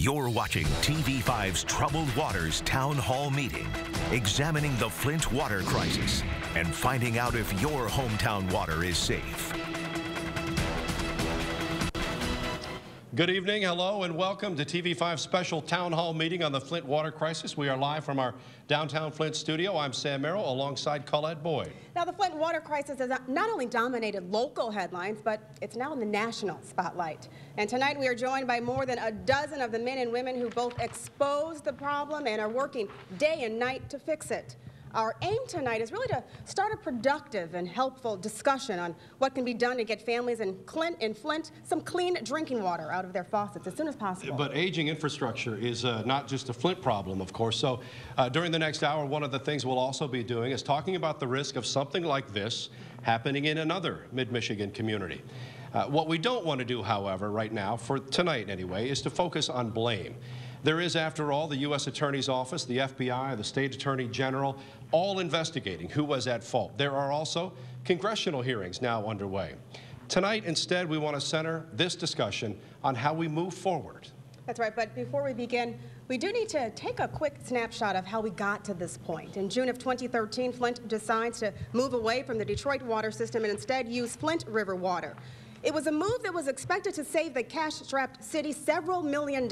You're watching TV5's Troubled Waters Town Hall meeting, examining the Flint water crisis and finding out if your hometown water is safe. Good evening, hello, and welcome to TV5's special town hall meeting on the Flint water crisis. We are live from our downtown Flint studio. I'm Sam Merrill alongside Colette Boyd. Now, the Flint water crisis has not only dominated local headlines, but it's now in the national spotlight. And tonight we are joined by more than a dozen of the men and women who both expose the problem and are working day and night to fix it. Our aim tonight is really to start a productive and helpful discussion on what can be done to get families in Flint some clean drinking water out of their faucets as soon as possible. But aging infrastructure is not just a Flint problem, of course. So during the next hour, one of the things we'll also be doing is talking about the risk of something like this happening in another mid-Michigan community. What we don't want to do, however, right now, for tonight anyway, is to focus on blame. There is, after all, the U.S. Attorney's Office, the FBI, the State Attorney General, all investigating who was at fault. There are also congressional hearings now underway. Tonight, instead, we want to center this discussion on how we move forward. That's right, but before we begin, we do need to take a quick snapshot of how we got to this point. In June of 2013, Flint decides to move away from the Detroit water system and instead use Flint River water. It was a move that was expected to save the cash-strapped city several $1 million.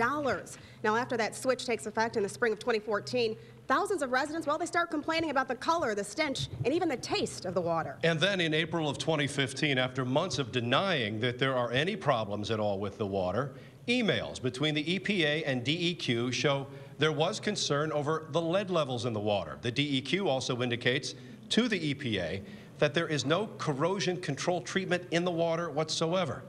Now, after that switch takes effect in the spring of 2014, thousands of residents, well, they start complaining about the color, the stench, and even the taste of the water. And then in April of 2015, after months of denying that there are any problems at all with the water, emails between the EPA and DEQ show there was concern over the lead levels in the water. The DEQ also indicates to the EPA that there is no corrosion control treatment in the water whatsoever.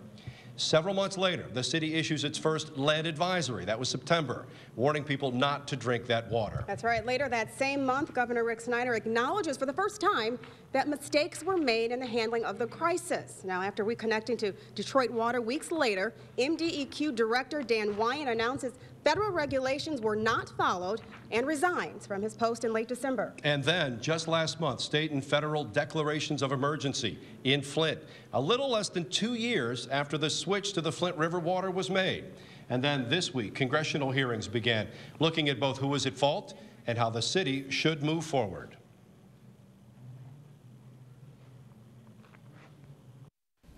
Several months later, the city issues its first lead advisory. That was September, warning people not to drink that water. That's right. Later that same month, Governor Rick Snyder acknowledges for the first time that mistakes were made in the handling of the crisis. Now, after reconnecting to Detroit Water weeks later, MDEQ Director Dan Wyan announces federal regulations were not followed and resigns from his post in late December. And then, just last month, state and federal declarations of emergency in Flint, a little less than 2 years after the switch to the Flint River water was made. And then this week, congressional hearings began, looking at both who was at fault and how the city should move forward.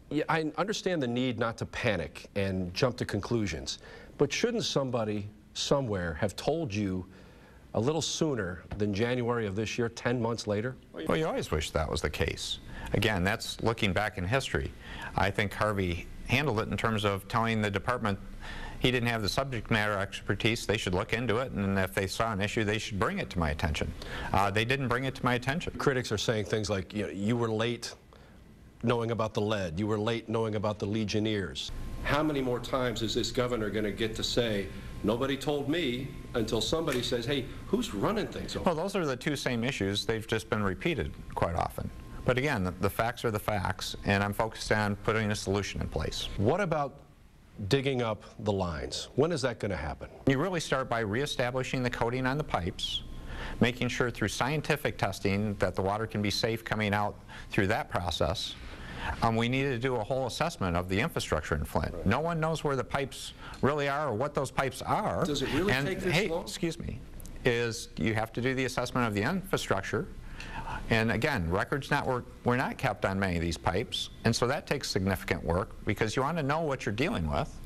Yeah, I understand the need not to panic and jump to conclusions, but shouldn't somebody somewhere have told you a little sooner than January of this year, 10 months later? Well, you always wish that was the case. Again, that's looking back in history. I think Harvey handled it in terms of telling the department he didn't have the subject matter expertise. They should look into it, and if they saw an issue, they should bring it to my attention. They didn't bring it to my attention. Critics are saying things like, you were late knowing about the lead. You were late knowing about the Legionnaires. How many more times is this governor going to get to say, nobody told me, until somebody says, hey, who's running things over? Well, those are the two same issues. They've just been repeated quite often. But again, the facts are the facts, and I'm focused on putting a solution in place. What about digging up the lines? When is that going to happen? You really start by reestablishing the coating on the pipes, making sure through scientific testing that the water can be safe coming out through that process. We need to do a whole assessment of the infrastructure in Flint. Right. No one knows where the pipes really are or what those pipes are. Does it really take this long? Excuse me, you have to do the assessment of the infrastructure. And again, records were not kept on many of these pipes, and so that takes significant work because you want to know what you're dealing with.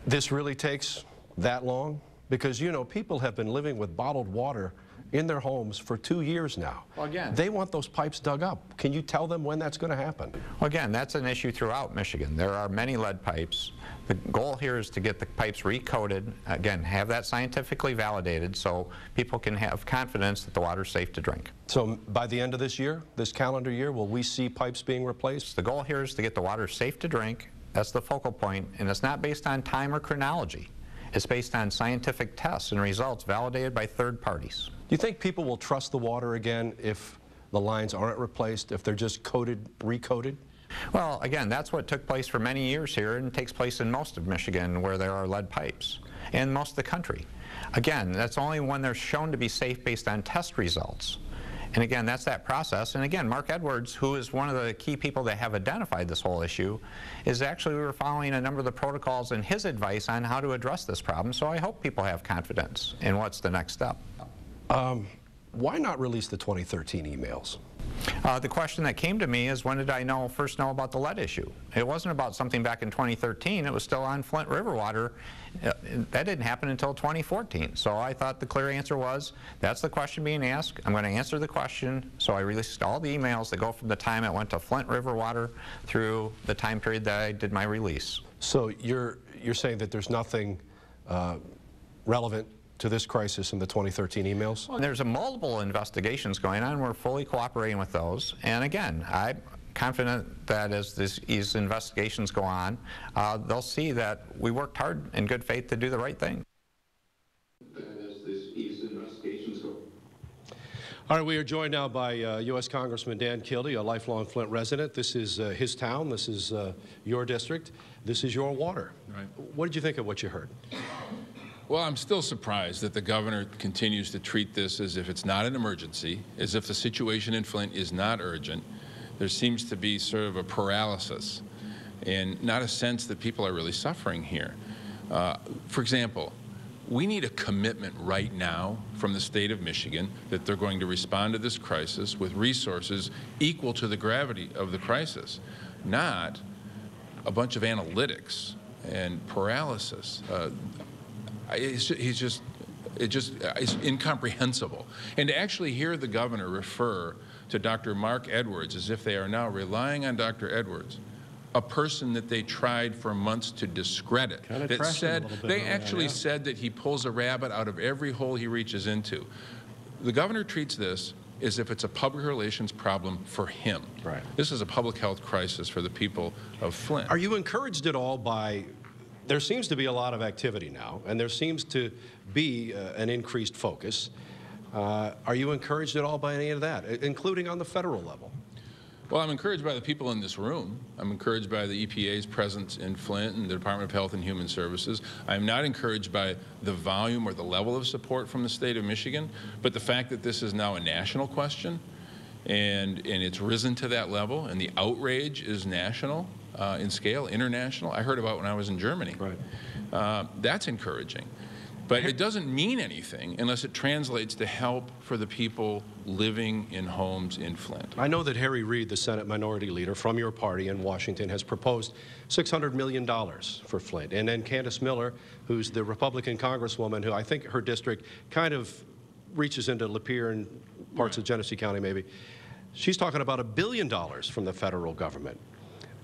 This really takes that long? Because, people have been living with bottled water in their homes for 2 years now. Well, again, they want those pipes dug up. Can you tell them when that's going to happen? Well, again, that's an issue throughout Michigan. There are many lead pipes. The goal here is to get the pipes recoated, again, have that scientifically validated so people can have confidence that the water is safe to drink. So by the end of this year, this calendar year, will we see pipes being replaced? The goal here is to get the water safe to drink. That's the focal point, and it's not based on time or chronology. It's based on scientific tests and results validated by third parties. Do you think people will trust the water again if the lines aren't replaced, if they're just recoated? Well, again, that's what took place for many years here and takes place in most of Michigan where there are lead pipes, and most of the country. Again, that's only when they're shown to be safe based on test results. And again, that's that process. And again, Mark Edwards, who is one of the key people that have identified this whole issue, is actually we were following a number of the protocols and his advice on how to address this problem. So I hope people have confidence in what's the next step. Why not release the 2013 emails? The question that came to me is, when did I first know about the lead issue? It wasn't about something back in 2013. It was still on Flint River water. That didn't happen until 2014. So I thought the clear answer was, that's the question being asked. I'm going to answer the question. So I released all the emails that go from the time it went to Flint River water through the time period that I did my release. So you're saying that there's nothing relevant to this crisis in the 2013 emails? Well, there's multiple investigations going on. We're fully cooperating with those. And again, I'm confident that as these investigations go on, they'll see that we worked hard in good faith to do the right thing. All right, we are joined now by U.S. Congressman Dan Kildee, a lifelong Flint resident. This is his town. This is your district. This is your water. Right. What did you think of what you heard? Well, I'm still surprised that the governor continues to treat this as if it's not an emergency, as if the situation in Flint is not urgent. There seems to be sort of a paralysis and not a sense that people are really suffering here. For example, we need a commitment right now from the state of Michigan that they're going to respond to this crisis with resources equal to the gravity of the crisis, not a bunch of analytics and paralysis. It's incomprehensible. And to actually hear the governor refer to Dr. Mark Edwards as if they are now relying on Dr. Edwards, a person that they tried for months to discredit, that said, they actually said that he pulls a rabbit out of every hole he reaches into. The governor treats this as if it's a public relations problem for him. Right. This is a public health crisis for the people of Flint. Are you encouraged at all by, there seems to be a lot of activity now, and there seems to be an increased focus. Are you encouraged at all by any of that, including on the federal level? Well, I'm encouraged by the people in this room. I'm encouraged by the EPA's presence in Flint and the Department of Health and Human Services. I'm not encouraged by the volume or the level of support from the state of Michigan, but the fact that this is now a national question and it's risen to that level and the outrage is national in scale, international. I heard about when I was in Germany. Right. That's encouraging. But it doesn't mean anything unless it translates to help for the people living in homes in Flint. I know that Harry Reid, the Senate Minority Leader from your party in Washington, has proposed $600 million for Flint. And then Candace Miller, who's the Republican Congresswoman, who I think her district kind of reaches into Lapeer and parts of Genesee County maybe, she's talking about $1 billion from the federal government.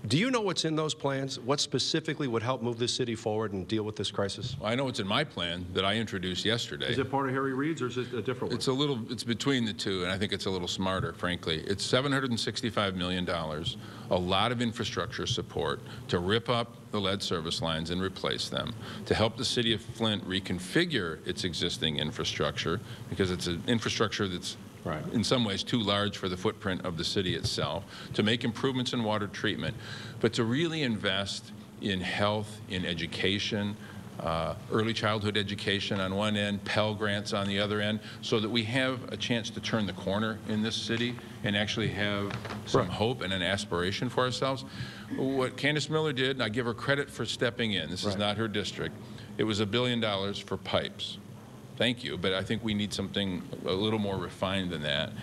Do you know what's in those plans? What specifically would help move this city forward and deal with this crisis? Well, I know what's in my plan that I introduced yesterday. Is it part of Harry Reid's or is it a different one? It's between the two, and I think it's a little smarter, frankly. It's $765 million, a lot of infrastructure support to rip up the lead service lines and replace them, to help the city of Flint reconfigure its existing infrastructure, because it's an infrastructure that's in some ways too large for the footprint of the city itself, to make improvements in water treatment, but to really invest in health, in education, early childhood education on one end, Pell Grants on the other end, so that we have a chance to turn the corner in this city and actually have some hope and an aspiration for ourselves. What Candace Miller did, and I give her credit for stepping in, this is not her district, it was $1 billion for pipes. Thank you, but I think we need something a little more refined than that.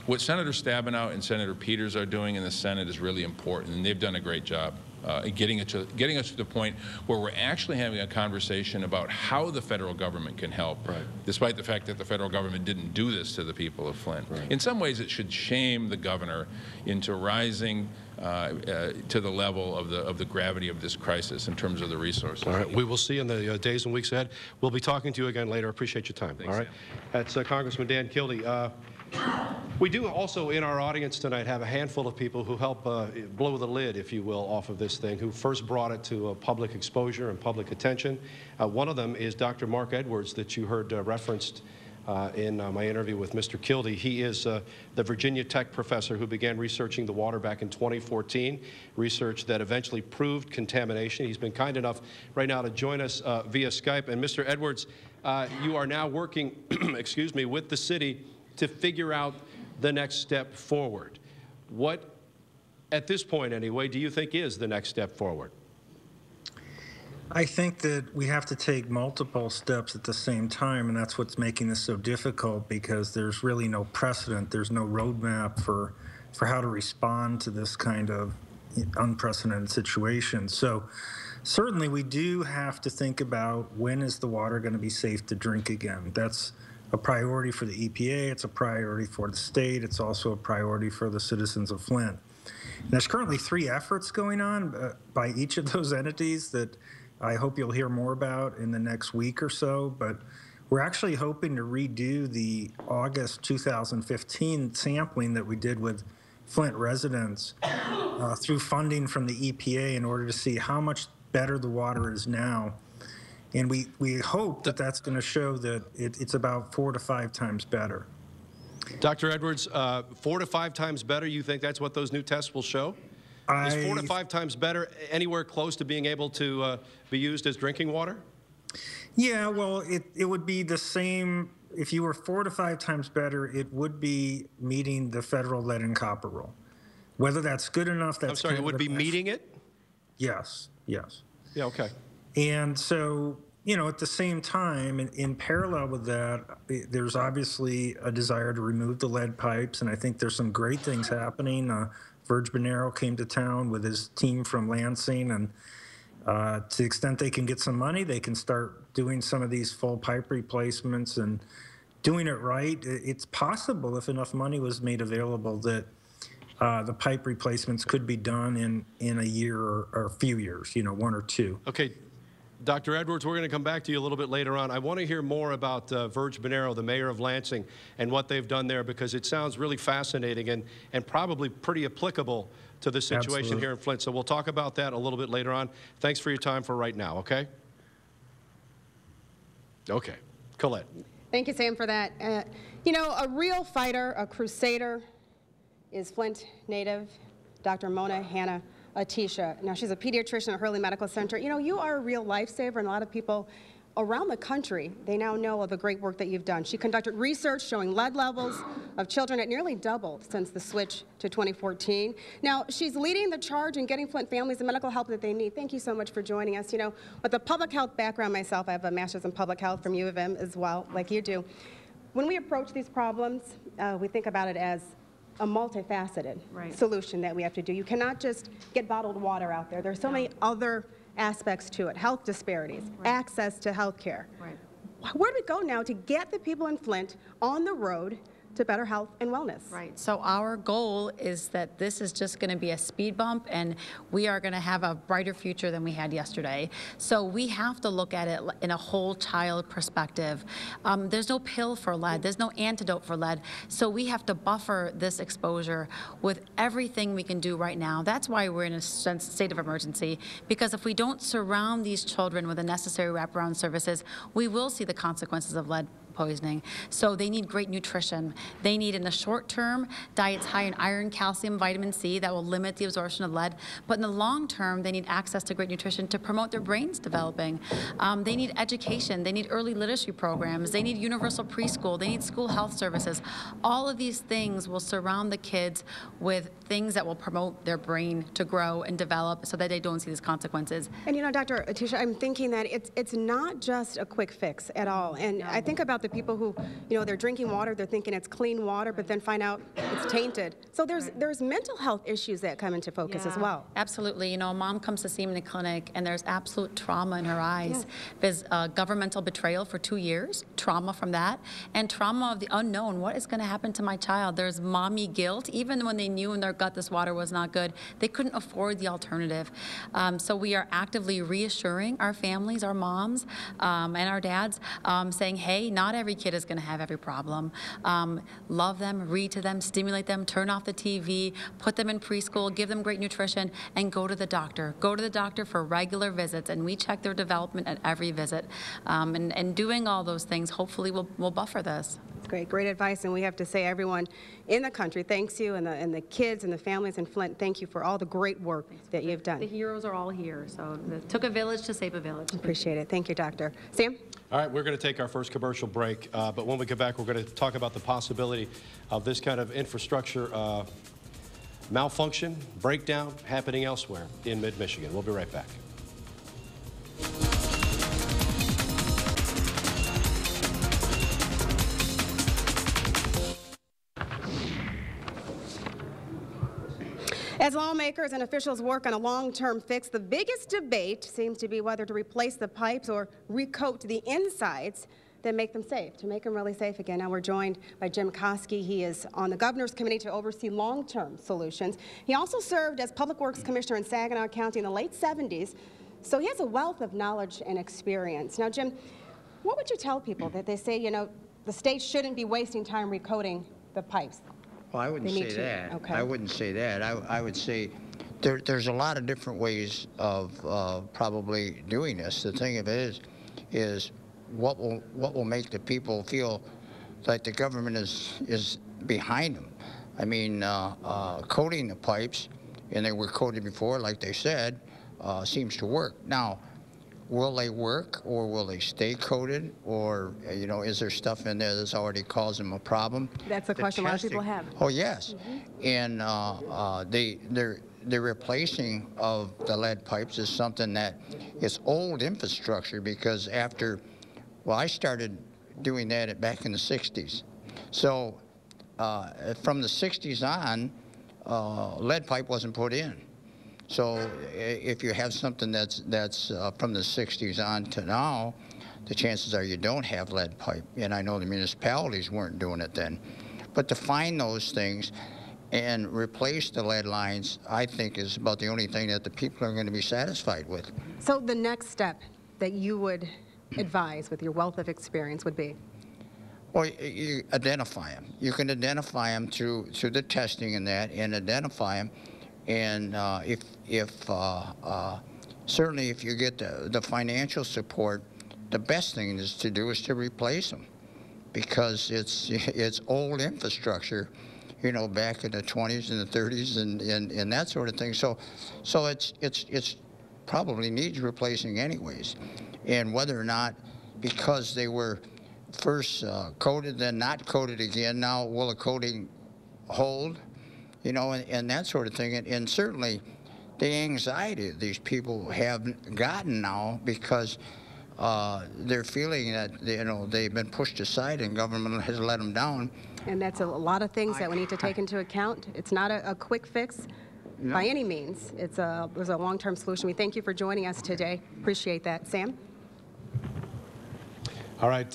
What Senator Stabenow and Senator Peters are doing in the Senate is really important, and they've done a great job in getting us to the point where we're actually having a conversation about how the federal government can help, despite the fact that the federal government didn't do this to the people of Flint. In some ways, it should shame the governor into rising to the level of the gravity of this crisis in terms of the resources. All right, we will see in the days and weeks ahead. We'll be talking to you again later. Appreciate your time. Thanks, all right, Sam. That's Congressman Dan Kildee. We do also in our audience tonight have a handful of people who help blow the lid, if you will, off of this thing, who first brought it to public exposure and public attention. One of them is Dr. Mark Edwards that you heard referenced in my interview with Mr. Kildee. He is the Virginia Tech professor who began researching the water back in 2014, research that eventually proved contamination. He's been kind enough right now to join us via Skype. And Mr. Edwards, you are now working, excuse me, with the city to figure out the next step forward. What, at this point anyway, do you think is the next step forward? I think that we have to take multiple steps at the same time, and that's what's making this so difficult, because there's really no precedent. There's no roadmap for how to respond to this kind of unprecedented situation. So certainly we do have to think about, when is the water going to be safe to drink again? That's a priority for the EPA. It's a priority for the state. It's also a priority for the citizens of Flint. And there's currently 3 efforts going on by each of those entities that I hope you'll hear more about in the next week or so. But we're actually hoping to redo the August 2015 sampling that we did with Flint residents through funding from the EPA in order to see how much better the water is now. And we hope that that's going to show that it's about 4 to 5 times better. Dr. Edwards, 4 to 5 times better, you think that's what those new tests will show? Is 4 to 5 times better anywhere close to being able to be used as drinking water? Yeah, well, it would be the same. If you were 4 to 5 times better, it would be meeting the federal lead and copper rule. Whether that's good enough, that's... I'm sorry, it would be meeting it? Yes, yes. Yeah, okay. And so, you know, at the same time, in parallel with that, there's obviously a desire to remove the lead pipes, and I think there's some great things happening. Verge Bonero came to town with his team from Lansing, and to the extent they can get some money, they can start doing some of these full pipe replacements and doing it right. It's possible, if enough money was made available, that the pipe replacements could be done in a year or a few years, you know, 1 or 2. Okay. Dr. Edwards, we're going to come back to you a little bit later on. I want to hear more about Verge Bonero, the mayor of Lansing, and what they've done there, because it sounds really fascinating and probably pretty applicable to the situation Absolutely. here in Flint. So we'll talk about that a little bit later on. Thanks for your time for right now, okay? Okay. Colette. Thank you, Sam, for that. You know, a real fighter, a crusader, is Flint native Dr. Mona Hanna Atisha. Now, she's a pediatrician at Hurley Medical Center. You know, you are a real lifesaver, and a lot of people around the country, they now know of the great work that you've done. She conducted research showing lead levels of children at nearly doubled since the switch to 2014. Now, she's leading the charge in getting Flint families the medical help that they need. Thank you so much for joining us. You know, with a public health background myself, I have a master's in public health from U of M as well, like you do. When we approach these problems, we think about it as a multifaceted solution that we have to do. You cannot just get bottled water out there. There's so many other aspects to it: health disparities, access to health care. Where do we go now to get the people in Flint on the road to better health and wellness? Right. So our goal is that this is just going to be a speed bump, and we are going to have a brighter future than we had yesterday. So we have to look at it in a whole child perspective. There's no pill for lead. There's no antidote for lead. So we have to buffer this exposure with everything we can do right now. That's why we're in a state of emergency, because if we don't surround these children with the necessary wraparound services, we will see the consequences of lead poisoning. So they need great nutrition. They need, in the short term, diets high in iron, calcium, vitamin C that will limit the absorption of lead. But in the long term, they need access to great nutrition to promote their brains developing. They need education. They need early literacy programs. They need universal preschool. They need school health services. All of these things will surround the kids with things that will promote their brain to grow and develop so that they don't see these consequences. And you know, Dr. Atisha, I'm thinking that it's not just a quick fix at all. And I think about the people who, you know, they're drinking water, they're thinking it's clean water, but then find out it's tainted. So there's mental health issues that come into focus as well. Absolutely. You know, a mom comes to see me in the clinic and there's absolute trauma in her eyes. There's governmental betrayal for 2 years, trauma from that, and trauma of the unknown. What is going to happen to my child? There's mommy guilt. Even when they knew in their gut this water was not good, they couldn't afford the alternative. So we are actively reassuring our families, our moms, and our dads, saying, hey, not every kid is going to have every problem. Love them, read to them, stimulate them, turn off the TV, put them in preschool, give them great nutrition, and go to the doctor. Go to the doctor for regular visits, and we check their development at every visit. And doing all those things, hopefully, will buffer this. That's great, great advice. And we have to say, everyone in the country thanks you, and the kids and the families in Flint, thank you for all the great work that you've done. The heroes are all here, so it took a village to save a village. Appreciate it. Thank you, Doctor. Sam? All right, we're going to take our first commercial break, but when we get back, we're going to talk about the possibility of this kind of infrastructure malfunction, breakdown happening elsewhere in mid-Michigan. We'll be right back. As lawmakers and officials work on a long-term fix, the biggest debate seems to be whether to replace the pipes or recoat the insides that make them safe, to make them really safe again. Now we're joined by Jim Koski. He is on the Governor's Committee to oversee long-term solutions. He also served as Public Works Commissioner in Saginaw County in the late 70s, so he has a wealth of knowledge and experience. Now, Jim, what would you tell people that they say, you know, the state shouldn't be wasting time recoating the pipes? Well, I wouldn't say that. Okay. I wouldn't say that. I would say there's a lot of different ways of probably doing this. The thing of it is what will make the people feel like the government is behind them. I mean, coating the pipes, and they were coated before, like they said, seems to work. Now, will they work, or will they stay coated, or, you know, is there stuff in there that's already causing them a problem? That's a question a lot of people have. Oh, yes. And the replacing of the lead pipes is something that is old infrastructure, because after, well, I started doing that back in the 60s. So from the 60s on, lead pipe wasn't put in. So if you have something that's from the 60s on to now, the chances are you don't have lead pipe. And I know the municipalities weren't doing it then. But to find those things and replace the lead lines, I think, is about the only thing that the people are going to be satisfied with. So the next step that you would advise with your wealth of experience would be? Well, you identify them. You can identify them through the testing and that, and identify them. And certainly if you get the financial support, the best thing to do is to replace them, because it's old infrastructure, you know, back in the 20s and the 30s and that sort of thing. So it's probably needs replacing anyways. And whether or not, because they were first coated, then not coated again, now will the coating hold? You know, and that sort of thing. And certainly the anxiety that these people have gotten now, because they're feeling that, you know, they've been pushed aside and government has let them down. And that's a lot of things that we need to take into account. It's not a quick fix by any means. There's a long-term solution. We thank you for joining us today. Appreciate that. Sam? All right,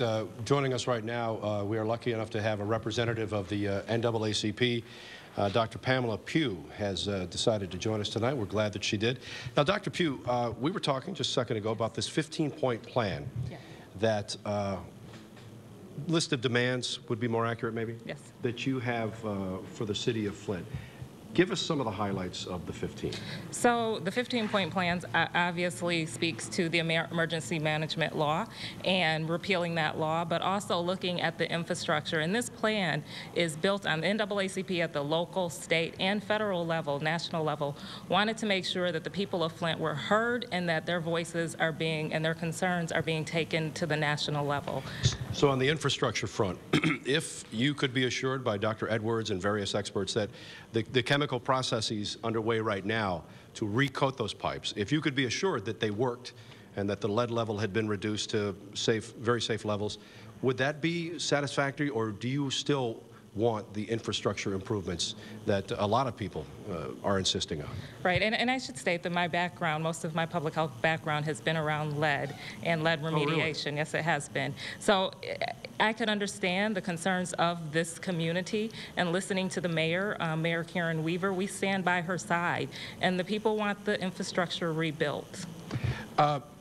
joining us right now, we are lucky enough to have a representative of the NAACP. Dr. Pamela Pugh has decided to join us tonight. We're glad that she did. Now, Dr. Pugh, we were talking just a second ago about this 15-point plan that list of demands would be more accurate, maybe? Yes. That you have for the city of Flint. Give us some of the highlights of the 15. So the 15-point plans obviously speaks to the emergency management law and repealing that law, but also looking at the infrastructure. And this plan is built on the NAACP at the local, state, and federal level, national level, wanted to make sure that the people of Flint were heard and that their voices are being, and their concerns are being taken to the national level. So on the infrastructure front, if you could be assured by Dr. Edwards and various experts that the chemical processes underway right now to recoat those pipes, if you could be assured that they worked and that the lead level had been reduced to safe, very safe levels, would that be satisfactory, or do you still want the infrastructure improvements that a lot of people are insisting on? Right, and I should state that my background, most of my public health background has been around lead and lead remediation. Oh, really? Yes, it has been. So I could understand the concerns of this community, and listening to the mayor, Mayor Karen Weaver, we stand by her side, and the people want the infrastructure rebuilt.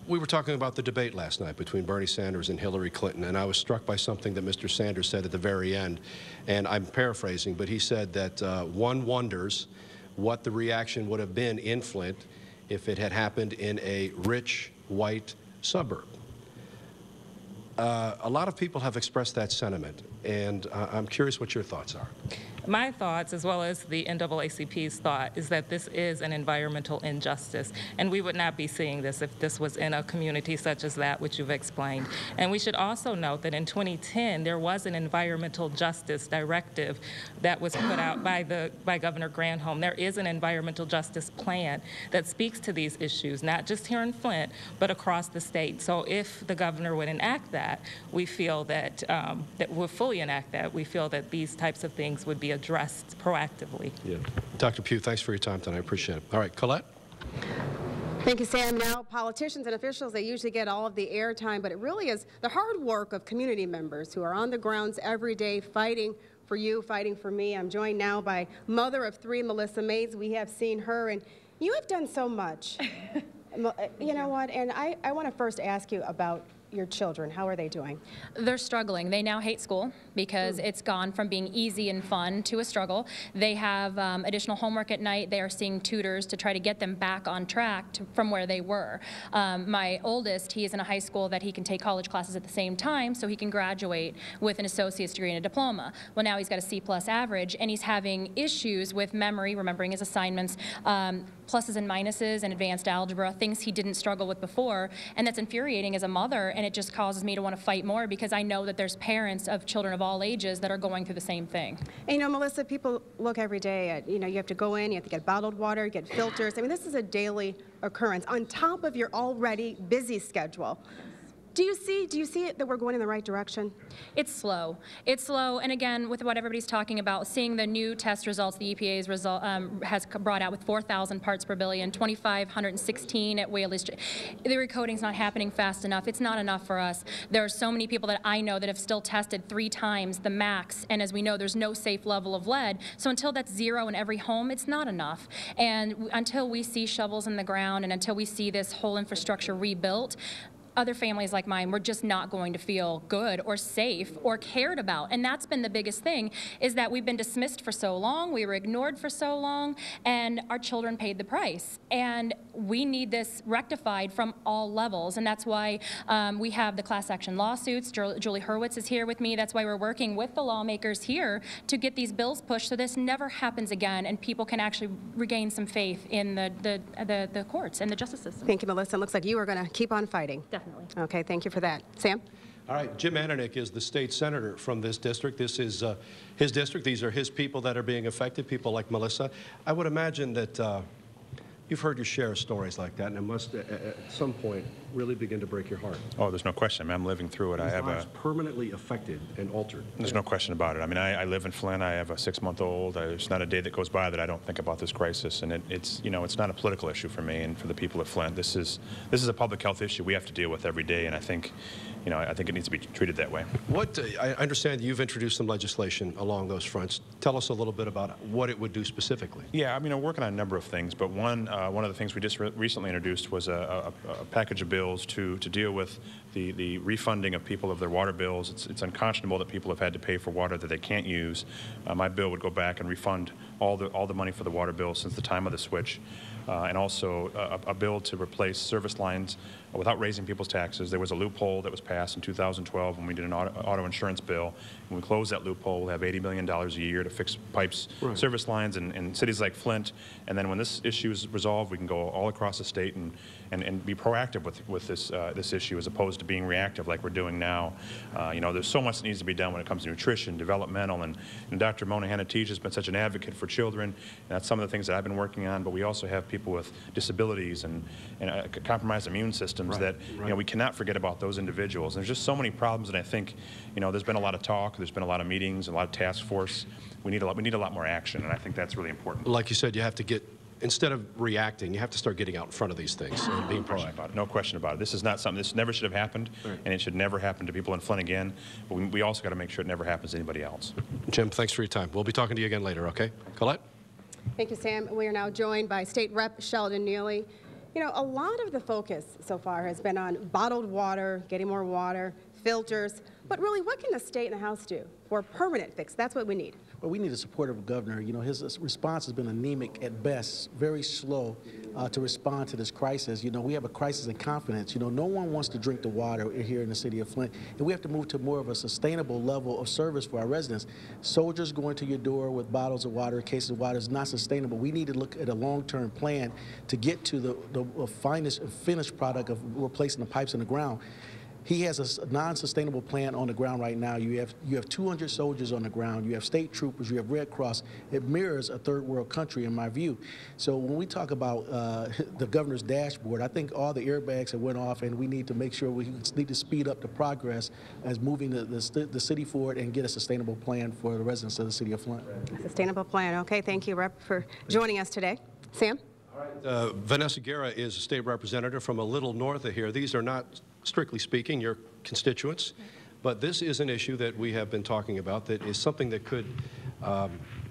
We were talking about the debate last night between Bernie Sanders and Hillary Clinton, and I was struck by something that Mr. Sanders said at the very end, and I'm paraphrasing, but he said that one wonders what the reaction would have been in Flint if it had happened in a rich, white suburb. A lot of people have expressed that sentiment, and I'm curious what your thoughts are. My thoughts, as well as the NAACP's thought, is that this is an environmental injustice, and we would not be seeing this if this was in a community such as that which you've explained. And we should also note that in 2010, there was an environmental justice directive that was put out by Governor Granholm. There is an environmental justice plan that speaks to these issues, not just here in Flint, but across the state. So if the governor would enact that, we feel that, that we'll fully enact that, we feel that these types of things would be addressed proactively. Yeah. Dr. Pugh, thanks for your time tonight. I appreciate it. All right, Colette? Thank you, Sam. Now, politicians and officials, they usually get all of the airtime, but it really is the hard work of community members who are on the grounds every day fighting for you, fighting for me. I'm joined now by mother of 3, Melissa Mays. We have seen her, and you have done so much. You know what? And I want to first ask you about your children. How are they doing? They're struggling. They now hate school because it's gone from being easy and fun to a struggle. They have additional homework at night. They are seeing tutors to try to get them back on track from where they were. My oldest, he is in a high school that he can take college classes at the same time so he can graduate with an associate's degree and a diploma. Well, now he's got a C+ average, and he's having issues with memory, remembering his assignments, pluses and minuses and advanced algebra, things he didn't struggle with before, and that's infuriating as a mother, and it just causes me to want to fight more because I know that there's parents of children of all ages that are going through the same thing. And, you know, Melissa, people look every day at, you know, you have to go in, you have to get bottled water, get filters. I mean, this is a daily occurrence on top of your already busy schedule. Do you see it that we're going in the right direction? It's slow. It's slow, and again, with what everybody's talking about, seeing the new test results the EPA's has brought out with 4,000 parts per billion, 2,516 at Whaley Street. The recoding's not happening fast enough. It's not enough for us. There are so many people that I know that have still tested 3 times the max, and as we know, there's no safe level of lead. So until that's 0 in every home, it's not enough. And until we see shovels in the ground and until we see this whole infrastructure rebuilt, other families like mine, we're just not going to feel good or safe or cared about. And that's been the biggest thing, is that we've been dismissed for so long, we were ignored for so long, and our children paid the price. And we need this rectified from all levels, and that's why we have the class action lawsuits. Julie Hurwitz is here with me. That's why we're working with the lawmakers here to get these bills pushed so this never happens again and people can actually regain some faith in the courts and the justice system. Thank you, Melissa. It looks like you are going to keep on fighting. Definitely. Okay, thank you for that. Sam? All right, Jim Ananich is the state senator from this district. This is his district. These are his people that are being affected, people like Melissa. I would imagine that you've heard your share of stories like that, and it must, at some point, really begin to break your heart. Oh, there's no question. I mean, I'm living through it. I have lives permanently affected and altered. There's no question about it. I mean, I live in Flint. I have a 6-month-old. There's not a day that goes by that I don't think about this crisis, and it's, you know, it's not a political issue for me and for the people of Flint. This is a public health issue we have to deal with every day, and I think, you know, I think it needs to be treated that way. What I understand you've introduced some legislation along those fronts. Tell us a little bit about what it would do specifically. Yeah, I mean, I'm working on a number of things, but one of the things we just recently introduced was a package of bills to deal with the refunding of people of their water bills. It's unconscionable that people have had to pay for water that they can't use. My bill would go back and refund all the money for the water bill since the time of the switch, and also a bill to replace service lines without raising people's taxes. There was a loophole that was passed in 2012 when we did an auto insurance bill. When we close that loophole, we'll have $80 million a year to fix pipes, service lines in cities like Flint. And then when this issue is resolved, we can go all across the state and be proactive with this issue as opposed to being reactive like we're doing now. You know, there's so much that needs to be done when it comes to nutrition, developmental, and Dr. Mona Hanna-Teach has been such an advocate for children. And that's some of the things that I've been working on, but we also have people with disabilities and compromised immune systems that, you know, we cannot forget about those individuals. And there's just so many problems, and I think, you know, there's been a lot of talk, there's been a lot of meetings, a lot of task force. We need a lot more action, and I think that's really important. Like you said, you have to get, instead of reacting, you have to start getting out in front of these things and being proactive. No question about it. This is not something, this never should have happened, and it should never happen to people in Flint again, but we also got to make sure it never happens to anybody else. Jim, thanks for your time. We'll be talking to you again later, okay? Colette? Thank you, Sam. We are now joined by State Rep Sheldon Neely. You know, a lot of the focus so far has been on bottled water, getting more water, filters, but really, what can the state and the House do? for a permanent fix. That's what we need. Well, we need a supportive governor. You know, his response has been anemic at best, very slow to respond to this crisis. You know, we have a crisis in confidence. You know, no one wants to drink the water here in the city of Flint, and we have to move to more of a sustainable level of service for our residents. Soldiers going to your door with bottles of water, cases of water is not sustainable. We need to look at a long-term plan to get to the finest finished product of replacing the pipes in the ground. He has a non-sustainable plan on the ground right now. You have 200 soldiers on the ground. You have state troopers. You have Red Cross. It mirrors a third world country, in my view. So when we talk about the governor's dashboard, I think all the airbags have went off, and we need to make sure we need to speed up the progress as moving the city forward and get a sustainable plan for the residents of the city of Flint. A sustainable plan. Okay, thank you, Rep, for joining us today. Sam? Vanessa Guerra is a state representative from a little north of here. These are not, strictly speaking, your constituents, but this is an issue that we have been talking about that is something that could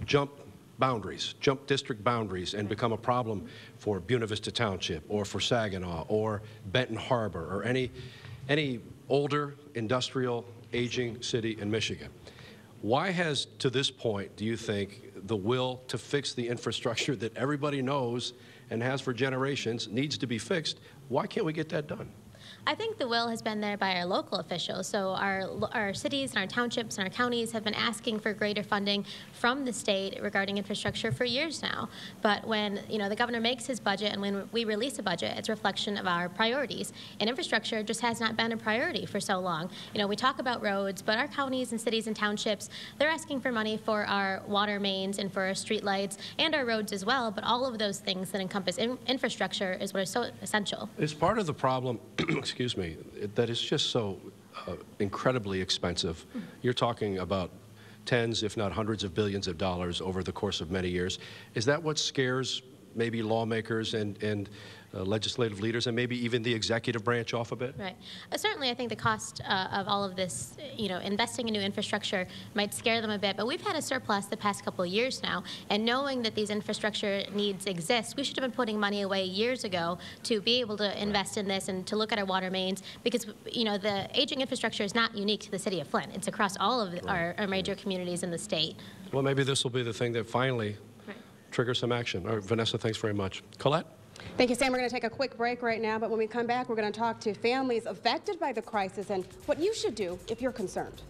jump boundaries, jump district boundaries, and become a problem for Buena Vista Township or for Saginaw or Benton Harbor or any older industrial aging city in Michigan. Why has, to this point, do you think, the will to fix the infrastructure that everybody knows and has for generations needs to be fixed? Why can't we get that done? I think the will has been there by our local officials. So our cities and our townships and our counties have been asking for greater funding from the state regarding infrastructure for years now. But when the governor makes his budget and when we release a budget, it's a reflection of our priorities. And infrastructure just has not been a priority for so long. We talk about roads, but our counties and cities and townships, they're asking for money for our water mains and for our street lights and our roads as well. But all of those things that encompass infrastructure is what is so essential. It's part of the problem. Excuse me, that is just so incredibly expensive. You're talking about tens, if not hundreds of billions of dollars over the course of many years. Is that what scares maybe lawmakers and legislative leaders and maybe even the executive branch off a bit? Right. Certainly, I think the cost of all of this, investing in new infrastructure might scare them a bit, but we've had a surplus the past couple of years now, and knowing that these infrastructure needs exist, we should have been putting money away years ago to be able to invest in this and to look at our water mains, because, the aging infrastructure is not unique to the city of Flint. It's across all of our major communities in the state. Well, maybe this will be the thing that finally triggers some action. All right, Vanessa, thanks very much. Colette? Thank you, Sam. We're going to take a quick break right now, but when we come back, we're going to talk to families affected by the crisis and what you should do if you're concerned.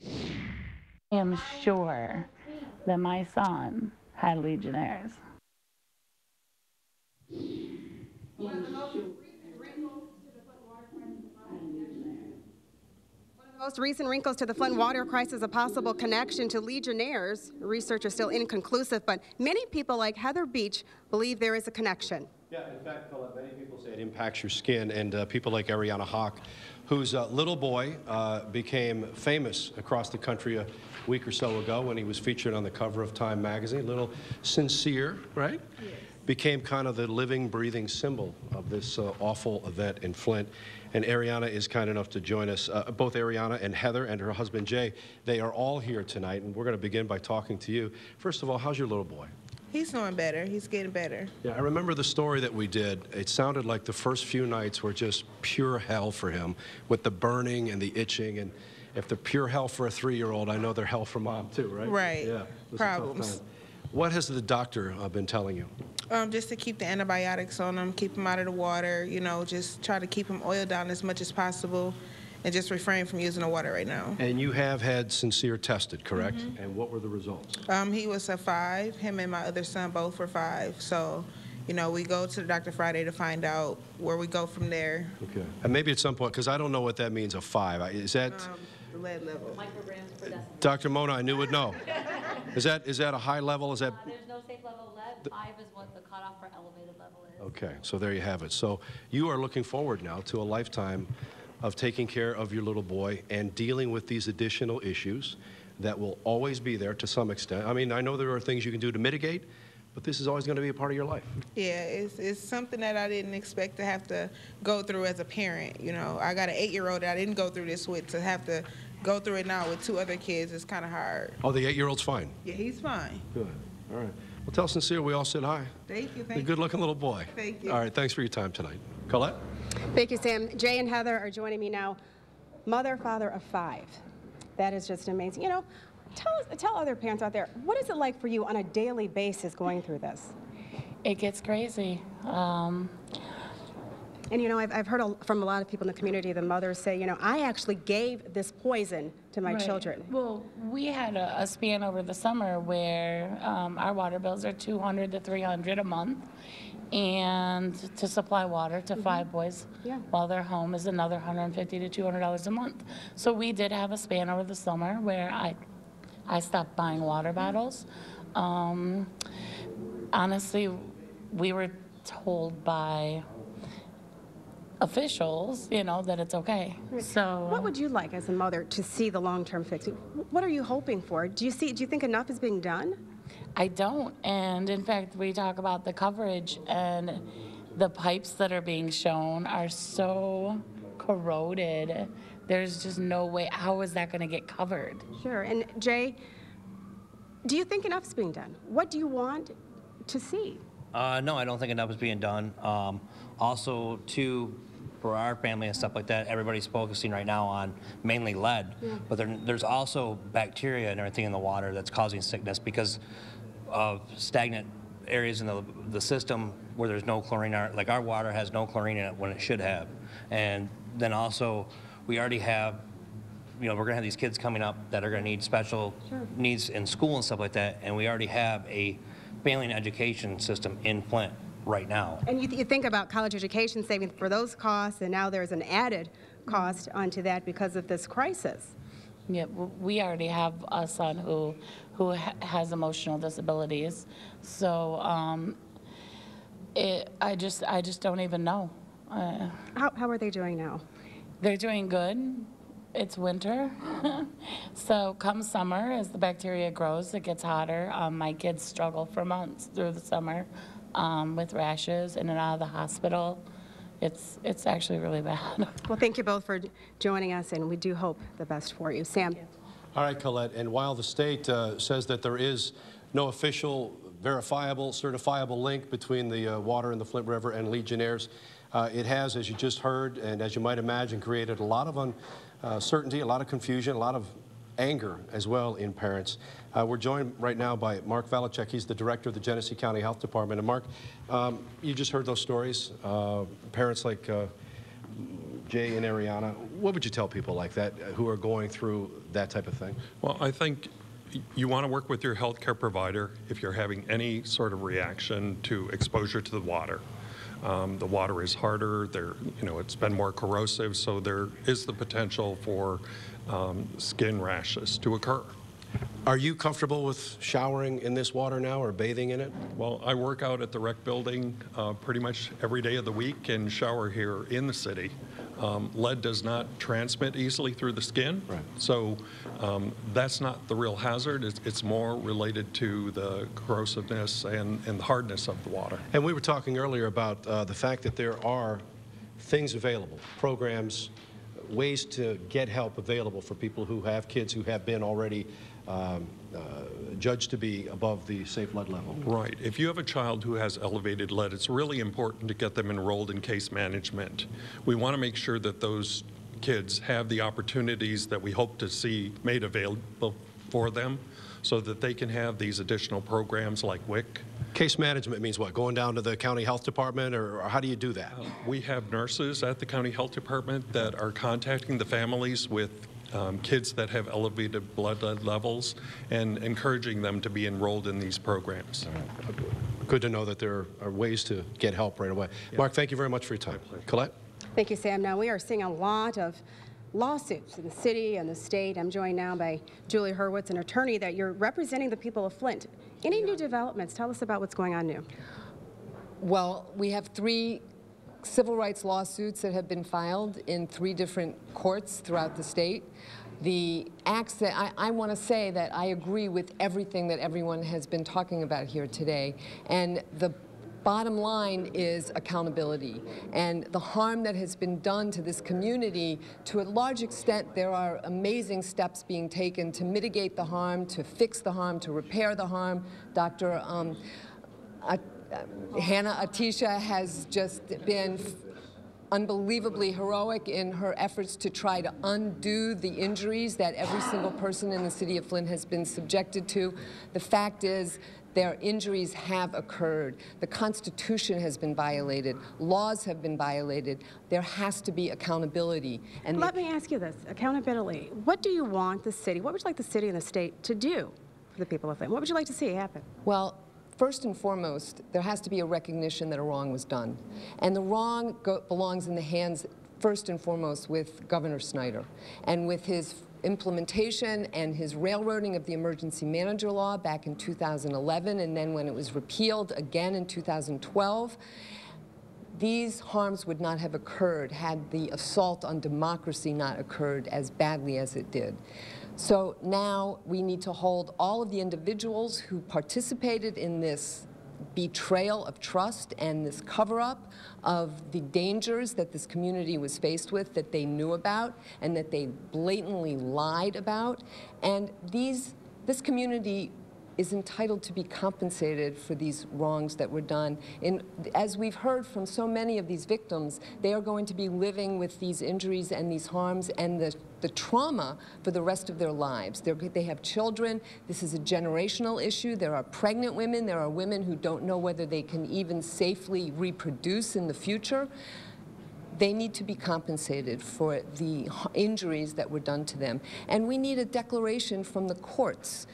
I am sure that my son had Legionnaires. Most recent wrinkles to the Flint water crisis, a possible connection to Legionnaires. Research is still inconclusive, but many people like Heather Beach believe there is a connection. Yeah, in fact, Colette, many people say it impacts your skin, and people like Ariana Hawk, whose little boy became famous across the country a week or so ago when he was featured on the cover of Time magazine. Little Sincere, right? Yes. Became kind of the living, breathing symbol of this awful event in Flint. And Ariana is kind enough to join us. Both Ariana and Heather and her husband Jay, they are all here tonight, and we're going to begin by talking to you. First of all, how's your little boy? He's doing better. He's getting better. Yeah, I remember the story that we did. It sounded like the first few nights were just pure hell for him, with the burning and the itching. And if they're pure hell for a 3-year-old, I know they're hell for mom too, right? Right. Yeah. Problems. What has the doctor been telling you? Just to keep the antibiotics on him, keep him out of the water, just try to keep him oiled down as much as possible, and just refrain from using the water right now. And you have had Sincere tested, correct? Mm-hmm. And what were the results? He was a 5. Him and my other son both were 5. So, we go to the doctor Friday to find out where we go from there. Okay. And maybe at some point, because I don't know what that means, a 5. Is that... the lead level. Micrograms per deciliter. Dr. Mona, I knew would know. Is that a high level? Is that... There's no safe level of lead. 5 is what the cutoff for elevated level is. Okay, so there you have it. So you are looking forward now to a lifetime of taking care of your little boy and dealing with these additional issues that will always be there to some extent. I mean, I know there are things you can do to mitigate, but this is always going to be a part of your life. Yeah, it's something that I didn't expect to have to go through as a parent. I got an 8-year-old that I didn't go through this with. To have to go through it now with 2 other kids is kind of hard. Oh, the 8-year-old's fine? Yeah, he's fine. Good. All right. Well, tell Sincere we all said hi. Thank you. You're a good-looking little boy. Thank you. All right, thanks for your time tonight. Colette? Thank you, Sam. Jay and Heather are joining me now. Mother, father of 5. That is just amazing. You know, tell other parents out there, what is it like for you on a daily basis going through this? It gets crazy. And, you know, I've heard from a lot of people in the community, the mothers say, you know, I actually gave this poison to my children. Well, we had a span over the summer where our water bills are $200 to $300 a month, and to supply water to 5 boys while they're home is another $150 to $200 a month. So we did have a span over the summer where I stopped buying water bottles. Honestly, we were told by officials, you know, that it's okay. So what would you like as a mother to see the long-term fix? What are you hoping for? Do you think enough is being done? I don't. And in fact, we talk about the coverage, and the pipes that are being shown are so corroded. There's just no way. How is that going to get covered? Sure. And Jay, do you think enough is being done? What do you want to see? No, I don't think enough is being done. Also, too, for our family and stuff like that, everybody's focusing right now on mainly lead, but there's also bacteria and everything in the water that's causing sickness because of stagnant areas in the system where there's no chlorine. Like our water has no chlorine in it when it should have. And then also, we already have, you know, we're going to have these kids coming up that are going to need special needs in school and stuff like that, and we already have a failing education system in Flint right now. And you think about college education saving for those costs, and now there's an added cost onto that because of this crisis. Yeah, we already have a son who has emotional disabilities, so I just don't even know. How are they doing now? They're doing good. It's winter, so come summer, as the bacteria grows, it gets hotter. My kids struggle for months through the summer with rashes, in and out of the hospital. It's actually really bad. Well, thank you both for joining us, and we do hope the best for you. Sam. All right, Colette, and while the state says that there is no official, verifiable, certifiable link between the water in the Flint River and Legionnaires, it has, as you just heard, and as you might imagine, created a lot of uncertainty, a lot of confusion, a lot of anger as well in parents. We're joined right now by Mark Valachek. He's the director of the Genesee County Health Department. And Mark, you just heard those stories. Parents like Jay and Ariana, what would you tell people like that who are going through that type of thing? Well, I think you want to work with your healthcare provider if you're having any sort of reaction to exposure to the water. The water is harder, it's been more corrosive, so there is the potential for skin rashes to occur. Are you comfortable with showering in this water now or bathing in it? Well, I work out at the rec building pretty much every day of the week and shower here in the city. Lead does not transmit easily through the skin, so that's not the real hazard. It's more related to the corrosiveness and the hardness of the water. And we were talking earlier about the fact that there are things available, programs, ways to get help available for people who have kids who have been already judged to be above the safe lead level. Right. If you have a child who has elevated lead, it's really important to get them enrolled in case management. We want to make sure that those kids have the opportunities that we hope to see made available for them so that they can have these additional programs like WIC. Case management means what? Going down to the county health department, or how do you do that? We have nurses at the county health department that are contacting the families with kids that have elevated blood lead levels and encouraging them to be enrolled in these programs. Good to know that there are ways to get help right away. Mark, thank you very much for your time. Colette? Thank you, Sam. Now, we are seeing a lot of lawsuits in the city and the state. I'm joined now by Julie Hurwitz, an attorney that you're representing the people of Flint. Any new developments? Tell us about what's going on new. Well, we have 3 civil rights lawsuits that have been filed in 3 different courts throughout the state. The acts that I want to say that I agree with everything that everyone has been talking about here today, and the bottom line is accountability. And the harm that has been done to this community, to a large extent, there are amazing steps being taken to mitigate the harm, to fix the harm, to repair the harm. Dr. Hannah Atisha has just been unbelievably heroic in her efforts to try to undo the injuries that every single person in the city of Flint has been subjected to. The fact is, their injuries have occurred. The Constitution has been violated. Laws have been violated. There has to be accountability. And let me ask you this, accountability. What do you want the city, what would you like the city and the state to do for the people of Flint? What would you like to see happen? Well, first and foremost, there has to be a recognition that a wrong was done. And the wrong belongs in the hands, first and foremost, with Governor Snyder. And with his implementation and his railroading of the emergency manager law back in 2011, and then when it was repealed again in 2012, these harms would not have occurred had the assault on democracy not occurred as badly as it did. So now we need to hold all of the individuals who participated in this betrayal of trust and this cover-up of the dangers that this community was faced with, that they knew about and that they blatantly lied about. And this community is entitled to be compensated for these wrongs that were done. And as we've heard from so many of these victims, they are going to be living with these injuries and these harms and the trauma for the rest of their lives. They have children. This is a generational issue. There are pregnant women. There are women who don't know whether they can even safely reproduce in the future. They need to be compensated for the injuries that were done to them. And we need a declaration from the courts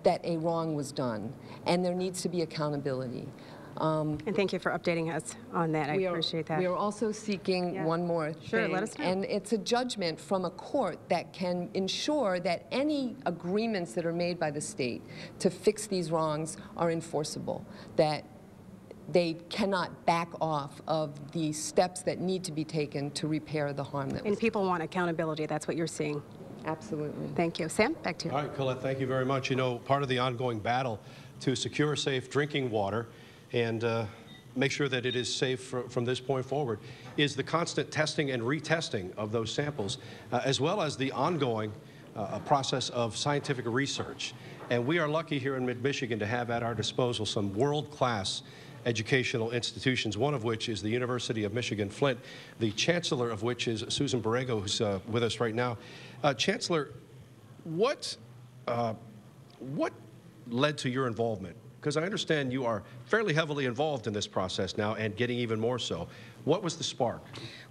that a wrong was done, and there needs to be accountability. And thank you for updating us on that. I appreciate that. We are also seeking one more thing. Sure, let us know. And it's a judgment from a court that can ensure that any agreements that are made by the state to fix these wrongs are enforceable, that they cannot back off of the steps that need to be taken to repair the harm that was. And people want accountability. That's what you're seeing. Absolutely. Thank you. Sam, back to you. All right, Colette, thank you very much. You know, part of the ongoing battle to secure safe drinking water and make sure that it is safe from this point forward is the constant testing and retesting of those samples, as well as the ongoing process of scientific research. And we are lucky here in mid-Michigan to have at our disposal some world-class educational institutions, one of which is the University of Michigan Flint, the chancellor of which is Susan Borrego, who's with us right now. Chancellor, what led to your involvement? Because I understand you are fairly heavily involved in this process now and getting even more so. What was the spark?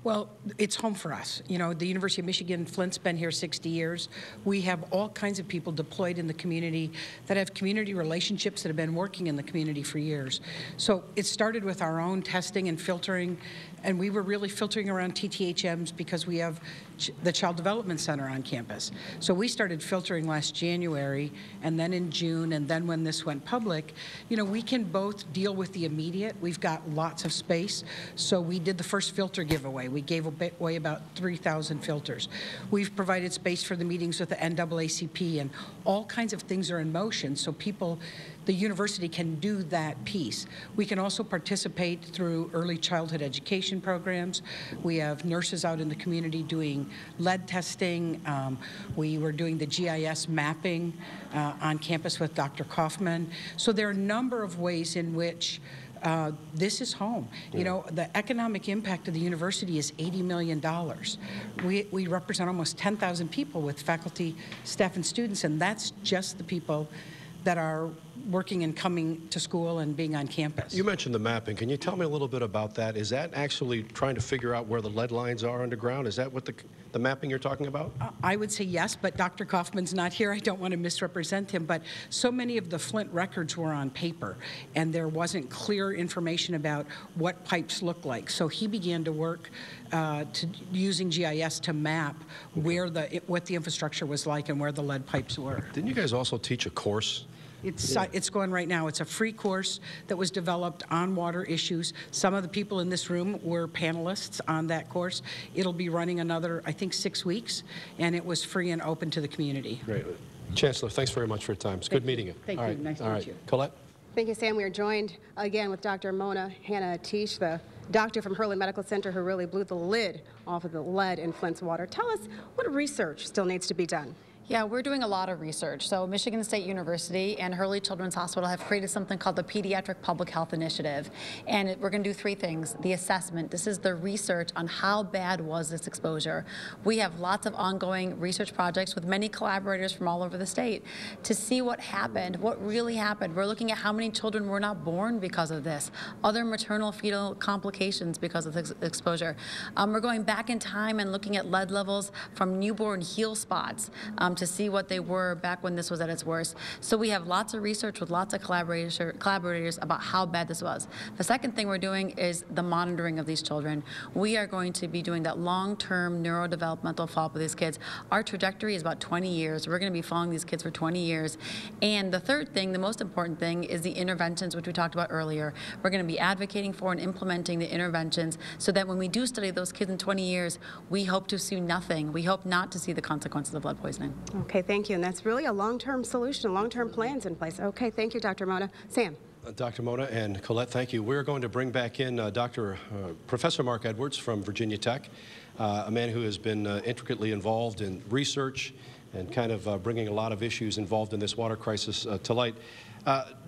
Well, it's home for us. You know, the University of Michigan Flint's been here 60 years. We have all kinds of people deployed in the community that have community relationships that have been working in the community for years. So it started with our own testing and filtering, and we were really filtering around TTHMs because we have the Child Development Center on campus. So we started filtering last January, and then in June, and then when this went public, you know, we can both deal with the immediate. We've got lots of space, so we did the first filter giveaway. We gave away about 3,000 filters. We've provided space for the meetings with the NAACP, and all kinds of things are in motion so people, the university can do that piece. We can also participate through early childhood education programs. We have nurses out in the community doing lead testing. We were doing the GIS mapping on campus with Dr. Kaufman. So there are a number of ways in which this is home. You know, the economic impact of the university is $80 million. We represent almost 10,000 people with faculty, staff, and students, and that's just the people that are working and coming to school and being on campus. You mentioned the mapping. Can you tell me a little bit about that? Is that actually trying to figure out where the lead lines are underground? Is that what the mapping you're talking about? I would say yes, but Dr. Kaufman's not here. I don't want to misrepresent him, but so many of the Flint records were on paper, and there wasn't clear information about what pipes look like. So he began to work using GIS to map where what the infrastructure was like and where the lead pipes were. Didn't you guys also teach a course? It's going right now. It's a free course that was developed on water issues. Some of the people in this room were panelists on that course. It'll be running another, I think, 6 weeks, and it was free and open to the community. Great. Chancellor, thanks very much for your time. It's good meeting you. Thank you. Nice to meet you. Colette? Thank you, Sam. We are joined again with Dr. Mona Hanna-Attish, the doctor from Hurley Medical Center who really blew the lid off of the lead in Flint's water. Tell us what research still needs to be done. Yeah, we're doing a lot of research. So Michigan State University and Hurley Children's Hospital have created something called the Pediatric Public Health Initiative. And we're going to do three things. The assessment. This is the research on how bad was this exposure. We have lots of ongoing research projects with many collaborators from all over the state to see what happened, what really happened. We're looking at how many children were not born because of this, other maternal fetal complications because of this exposure. We're going back in time and looking at lead levels from newborn heel spots to see what they were back when this was at its worst. So we have lots of research with lots of collaborators about how bad this was. The second thing we're doing is the monitoring of these children. We are going to be doing that long-term neurodevelopmental follow-up with these kids. Our trajectory is about 20 years. We're going to be following these kids for 20 years. And the third thing, the most important thing, is the interventions, which we talked about earlier. We're going to be advocating for and implementing the interventions so that when we do study those kids in 20 years, we hope to see nothing. We hope not to see the consequences of lead poisoning. Okay, thank you. And that's really a long-term solution, long-term plans in place. Okay, thank you, Dr. Mona. Sam. Dr. Mona and Colette, thank you. We're going to bring back in Professor Mark Edwards from Virginia Tech, a man who has been intricately involved in research and kind of bringing a lot of issues involved in this water crisis to light.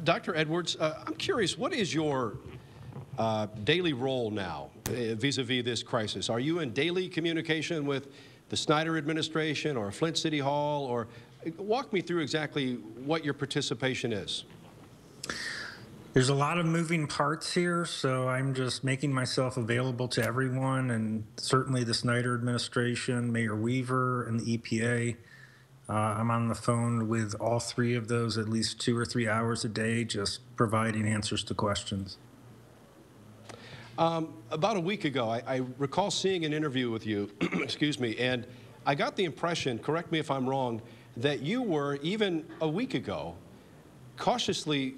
Dr. Edwards, I'm curious, what is your daily role now vis-a-vis this crisis? Are you in daily communication with the Snyder administration or Flint City Hall, or walk me through exactly what your participation is? There's a lot of moving parts here, so I'm just making myself available to everyone, and certainly the Snyder administration, Mayor Weaver, and the EPA. I'm on the phone with all three of those at least 2 or 3 hours a day, just providing answers to questions. About a week ago, I recall seeing an interview with you, excuse me, and I got the impression, correct me if I'm wrong, that you were, even a week ago, cautiously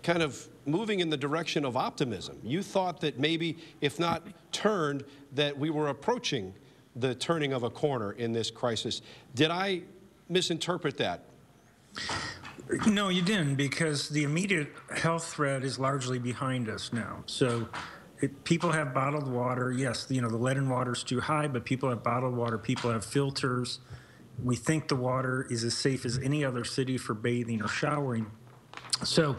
kind of moving in the direction of optimism. You thought that maybe, if not turned, that we were approaching the turning of a corner in this crisis. Did I misinterpret that? No, you didn't, because the immediate health threat is largely behind us now. So people have bottled water. Yes, the lead in water is too high, but people have bottled water. People have filters. We think the water is as safe as any other city for bathing or showering. So